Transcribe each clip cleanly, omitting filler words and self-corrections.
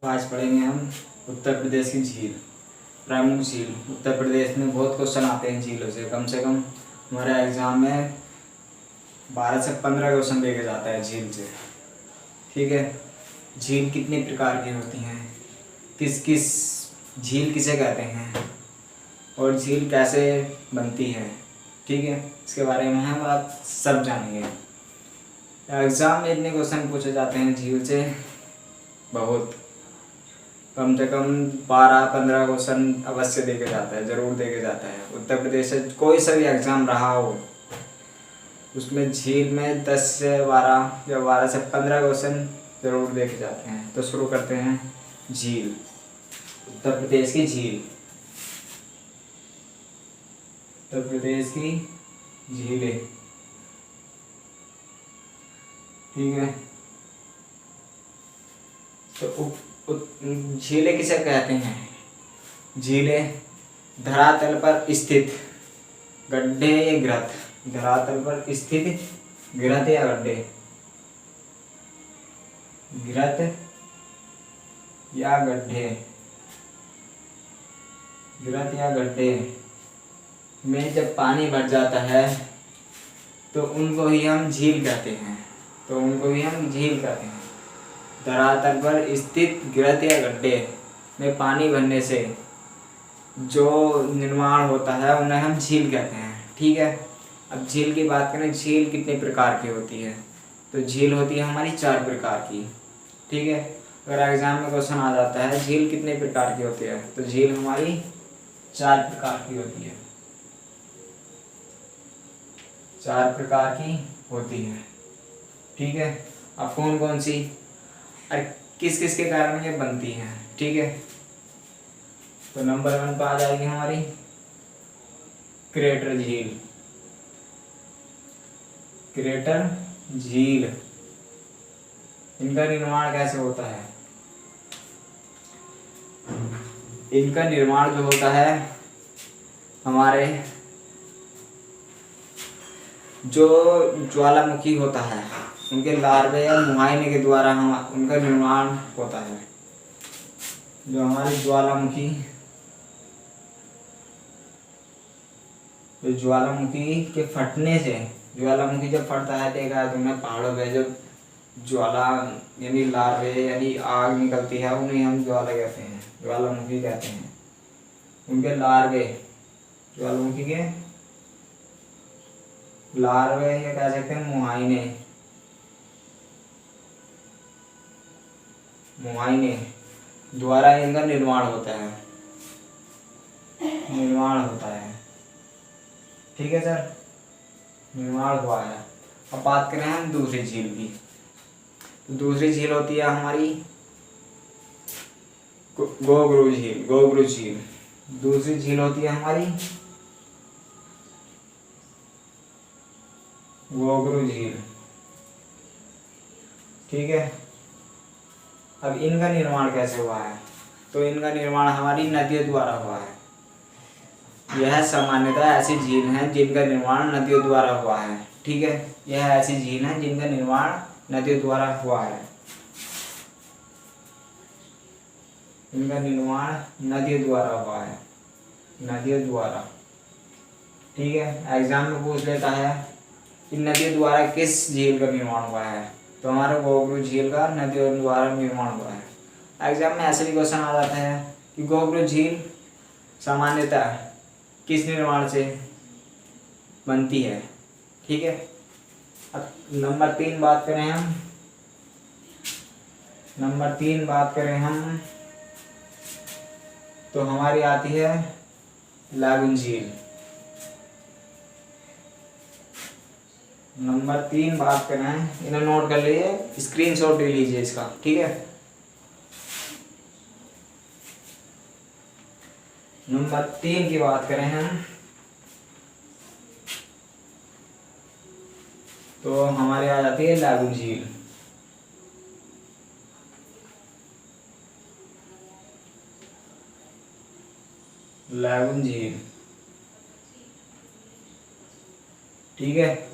आज पढ़ेंगे हम उत्तर प्रदेश की झील। प्रमुख झील उत्तर प्रदेश में बहुत क्वेश्चन आते हैं झीलों से कम हमारे एग्ज़ाम में 12 से 15 क्वेश्चन लेके जाता है झील से। ठीक है, झील कितने प्रकार की होती हैं, किस किस झील किसे कहते हैं और झील कैसे बनती है, ठीक है, इसके बारे में हम आज सब जानेंगे। एग्ज़ाम में इतने क्वेश्चन पूछे जाते हैं झील से, बहुत कम से कम 12-15 क्वेश्चन अवश्य देके जाता है, ज़रूर देके जाता है। उत्तर प्रदेश से कोई सा भी एग्ज़ाम रहा हो उसमें झील में 10 से 12 या 12 से 15 क्वेश्चन ज़रूर देके जाते हैं। तो शुरू करते हैं। झील, उत्तर प्रदेश की झील, उत्तर प्रदेश की झीलें, ठीक है। तो झीलें किसे कहते हैं? झीलें धरातल पर स्थित गड्ढे या घृत, धरातल पर स्थित घृत या गड्ढे, घृत या गड्ढे, घृत या गड्ढे में जब पानी भर जाता है तो उनको ही हम झील कहते हैं, तो उनको ही हम झील कहते हैं। धरातल पर स्थित घृत या गड्ढे में पानी भरने से जो निर्माण होता है उन्हें हम झील कहते हैं, ठीक है। अब झील की बात करें, झील कितने प्रकार की होती है? तो झील होती है हमारी 4 प्रकार की, ठीक है। अगर एग्जाम में क्वेश्चन आ जाता है झील कितने प्रकार की होती है, तो झील हमारी 4 प्रकार की होती है, 4 प्रकार की होती है, ठीक है। अब कौन कौन सी और किस किस के कारण ये बनती हैं, ठीक है। तो नंबर 1 पर आ जाएगी हमारी क्रेटर झील। क्रेटर झील, इनका निर्माण कैसे होता है? इनका निर्माण जो होता है हमारे जो ज्वालामुखी होता है उनके लार्वे या मुहायने के द्वारा हम उनका निर्माण होता है। जो हमारे ज्वालामुखी के फटने से, ज्वालामुखी जब फटता है देखा है तुमने पहाड़ों पे जब ज्वाला यानी लार्वे यानी आग निकलती है उन्हें हम ज्वाला कहते हैं, ज्वालामुखी कहते हैं। उनके लार्वे, ज्वालामुखी के लार्वे या कह सकते हैं मुहायने, मुहायने द्वारा इनका निर्माण होता है, निर्माण होता है, ठीक है सर, निर्माण हुआ है। अब बात करें हम दूसरी झील की। दूसरी झील होती है हमारी गोगरू झील, गोगरू झील। दूसरी झील होती है हमारी गोगरू झील, ठीक है। अब इनका निर्माण कैसे हुआ है? तो इनका निर्माण हमारी नदियों द्वारा हुआ है। यह सामान्यतः ऐसी झील हैं जिनका निर्माण नदियों द्वारा हुआ है, ठीक है। यह ऐसी झील हैं जिनका निर्माण नदियों द्वारा हुआ है, इनका निर्माण नदियों द्वारा हुआ है, नदियों द्वारा, ठीक है। एग्जाम में पूछ लेता है कि नदियों द्वारा किस झील का निर्माण हुआ है, तो हमारा गोगरू झील का नदियों द्वारा निर्माण हुआ है। एग्जाम में ऐसे भी क्वेश्चन आ जाता है कि गोगरू झील सामान्यतः किस निर्माण से बनती है, ठीक है। अब नंबर 3 बात करें हम, नंबर 3 बात करें हम तो हमारी आती है लागुन झील। नंबर 3 बात करें, इन्हें नोट कर लीजिए, स्क्रीनशॉट ले लीजिए इसका, ठीक है। नंबर 3 की बात करें हम तो हमारे आ जाती है लागुन झील। लागुन झील, ठीक है।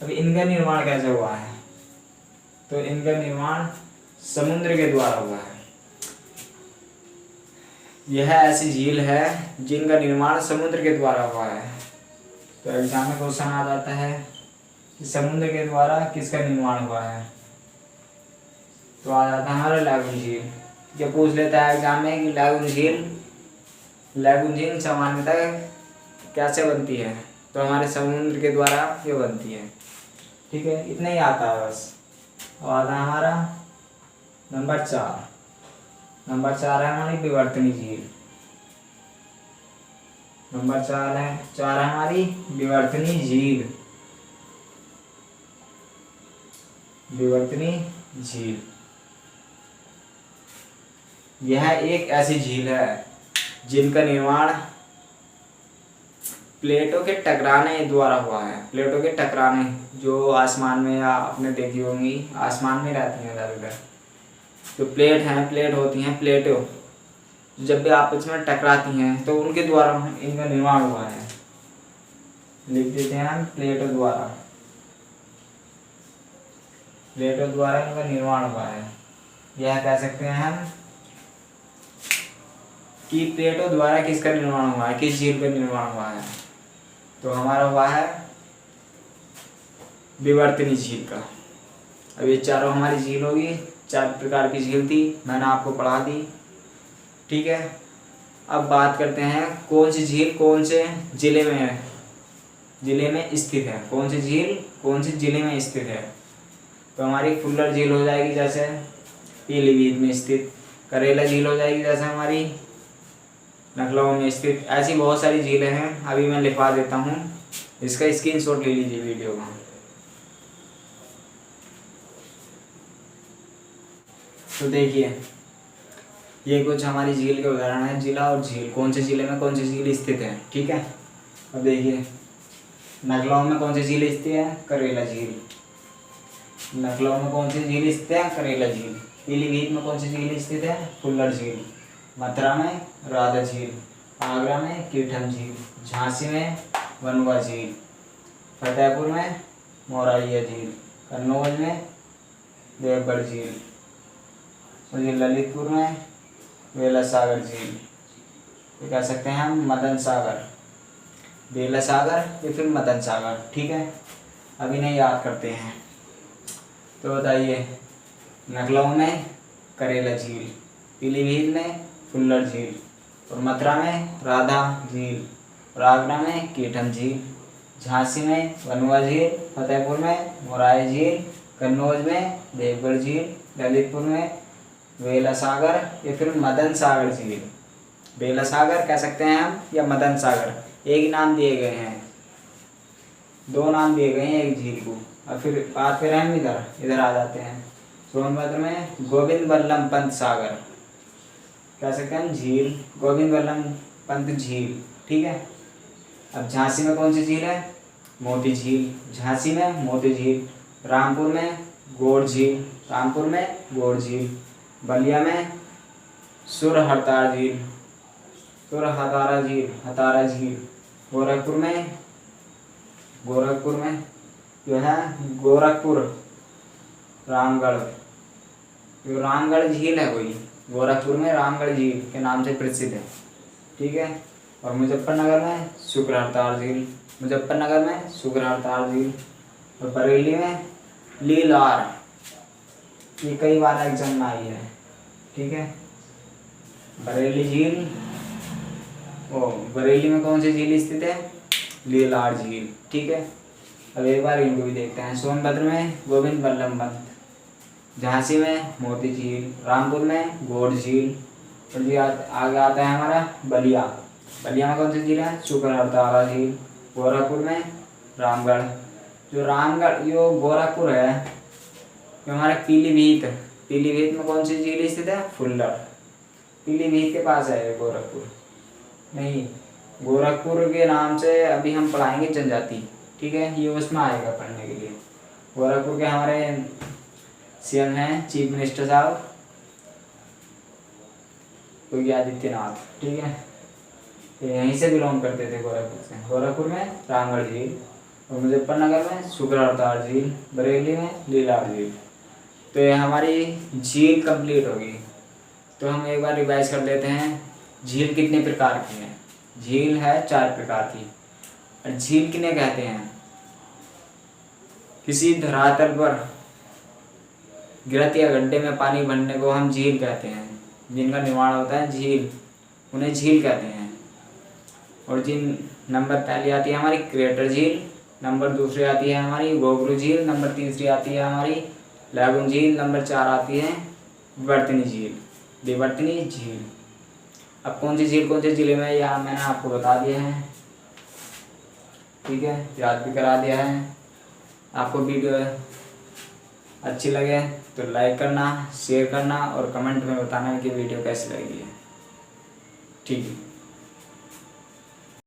अब इनका निर्माण कैसे हुआ है? तो इनका निर्माण समुद्र के द्वारा हुआ है। यह ऐसी झील है जिनका निर्माण समुद्र के द्वारा हुआ है। तो एग्जाम में क्वेश्चन आ जाता है कि समुद्र के द्वारा किसका निर्माण हुआ है, तो आ जाता है हमारा लैगून झील। ये पूछ लेता है एग्जाम में कि लैगून झील सामान्यतः कैसे बनती है, तो हमारे समुद्र के द्वारा ये बनती है। ठीक है, इतना ही आता है बस। और आता है हमारा नंबर 4। नंबर 4 है हमारी विवर्तनी झील। नंबर 4 है हमारी विवर्तनी झील। विवर्तनी झील यह एक ऐसी झील है जिनका निर्माण प्लेटों के टकराने द्वारा हुआ है। प्लेटों के टकराने, जो आसमान में या आपने देखी होंगी, आसमान में रहती हैं ज़्यादातर, तो प्लेट होती हैं प्लेटों, जब भी आपस में टकराती हैं तो उनके द्वारा इनका निर्माण हुआ है। लिख देते हैं हम प्लेटों द्वारा इनका निर्माण हुआ है। यह कह सकते हैं हम कि प्लेटों द्वारा किसका निर्माण हुआ है, किस झील का निर्माण हुआ है, तो हमारा हुआ है विवर्तनी झील का। अब ये चारों हमारी झील होगी, 4 प्रकार की झील थी, मैंने आपको पढ़ा दी। ठीक है, अब बात करते हैं कौन सी झील कौन से जिले में स्थित है। कौन सी झील कौन से जिले में स्थित है, तो हमारी फुल्लर झील हो जाएगी जैसे पीलीभीत में स्थित, करेला झील हो जाएगी जैसे हमारी लखनऊ में स्थित। ऐसी बहुत सारी झीलें हैं, अभी मैं लिखवा देता हूँ, इसका स्क्रीनशॉट ले लीजिए वीडियो का। तो देखिए, ये कुछ हमारी झील के उदाहरण है, जिला और झील, कौन से जिले में कौन सी झील स्थित है। ठीक है, अब देखिए लखनऊ में कौन सी झील स्थित है, करेला झील। लखनऊ में कौन सी झील स्थित है, करेला झील। पीलीभीत में कौन सी झील स्थित है, फुल्लर झील। मथुरा में राधा झील, आगरा में कीठम झील, झांसी में वनुआ झील, फतेहपुर में मोरैया झील, कन्नौज में देवगढ़ झील, और ये ललितपुर में बेला सागर झील। ये कह सकते हैं हम मदन सागर, बेला सागर या फिर मदन सागर। ठीक है, अभी नहीं याद करते हैं। तो बताइए, लखनऊ में करेला झील, पीलीभीत में फुल्लर झील, और मथुरा में राधा झील, और आगरा में कीठम झील, झांसी में वनुआ झील, फतेहपुर में मोरैया झील, कन्नौज में देवगढ़ झील, ललितपुर में बेला सागर या फिर मदन सागर झील। बेला सागर कह सकते हैं हम या मदन सागर, एक ही नाम दिए गए हैं, 2 नाम दिए गए हैं एक झील को। और फिर बात करें हम इधर आ जाते हैं, सोनभद्र में गोविंद बल्लभ पंत सागर कह सकते हैं हम झील, गोविंद बल्लभ पंत झील। ठीक है, अब झांसी में कौन सी झील है, मोती झील। झांसी में मोती झील, रामपुर में गोड़ झील, बलिया में सुरहतारा झील, गोरखपुर में जो है रामगढ़ झील है कोई, गोरखपुर में रामगढ़ झील के नाम से प्रसिद्ध है। ठीक है, और मुजफ्फरनगर में शुक्रहरतार झील, और बरेली में लीलार, ये कई बार एग्जाम में आई है। ठीक है, बरेली झील, बरेली में कौन सी झील स्थित है, लीलार झील। ठीक है, अब एक बार इनको भी देखते हैं। सोनभद्र में गोविंद बल्लभ पंत, झांसी में मोती झील, रामपुर में गोड़ झील, और जी आगे आता है हमारा बलिया में कौन सी झील है, शुक्रहरतारा झील, गोरखपुर में रामगढ़। जो गोरखपुर है, जो हमारे पीलीभीत में कौन सी झील स्थित है, फुल्लर। पीलीभीत के पास है गोरखपुर, नहीं, गोरखपुर के नाम से अभी हम पढ़ाएंगे जनजाति। ठीक है, ये उसमें आएगा पढ़ने के लिए। गोरखपुर के हमारे सीएम हैं चीफ मिनिस्टर साहब योगी आदित्यनाथ। ठीक है, यहीं से बिलोंग करते थे गोरखपुर से। गोरखपुर में रामगढ़ झील, और मुजफ्फरनगर में शुक्रहरतार झील, बरेली में लीलार झील। तो ये हमारी झील कंप्लीट होगी। तो हम एक बार रिवाइज कर लेते हैं झील कितने प्रकार की है? झील है 4 प्रकार की। और झील किन्हें कहते हैं? किसी धरातल पर गिरत या गड्ढे में पानी भरने को हम झील कहते हैं। जिनका निर्माण होता है झील, उन्हें झील कहते हैं। और जिन नंबर पहली आती है हमारी क्रेटर झील, नंबर दूसरी आती है हमारी गोगलू झील, नंबर तीसरी आती है हमारी लैगून झील, नंबर 4 आती है विवर्तनी झील, विवर्तनी झील। अब कौन सी झील में या मैंने आपको बता दिया है, ठीक है, याद भी करा दिया है। आपको वीडियो अच्छी लगे तो लाइक करना, शेयर करना और कमेंट में बताना कि वीडियो कैसी लगी है, ठीक है।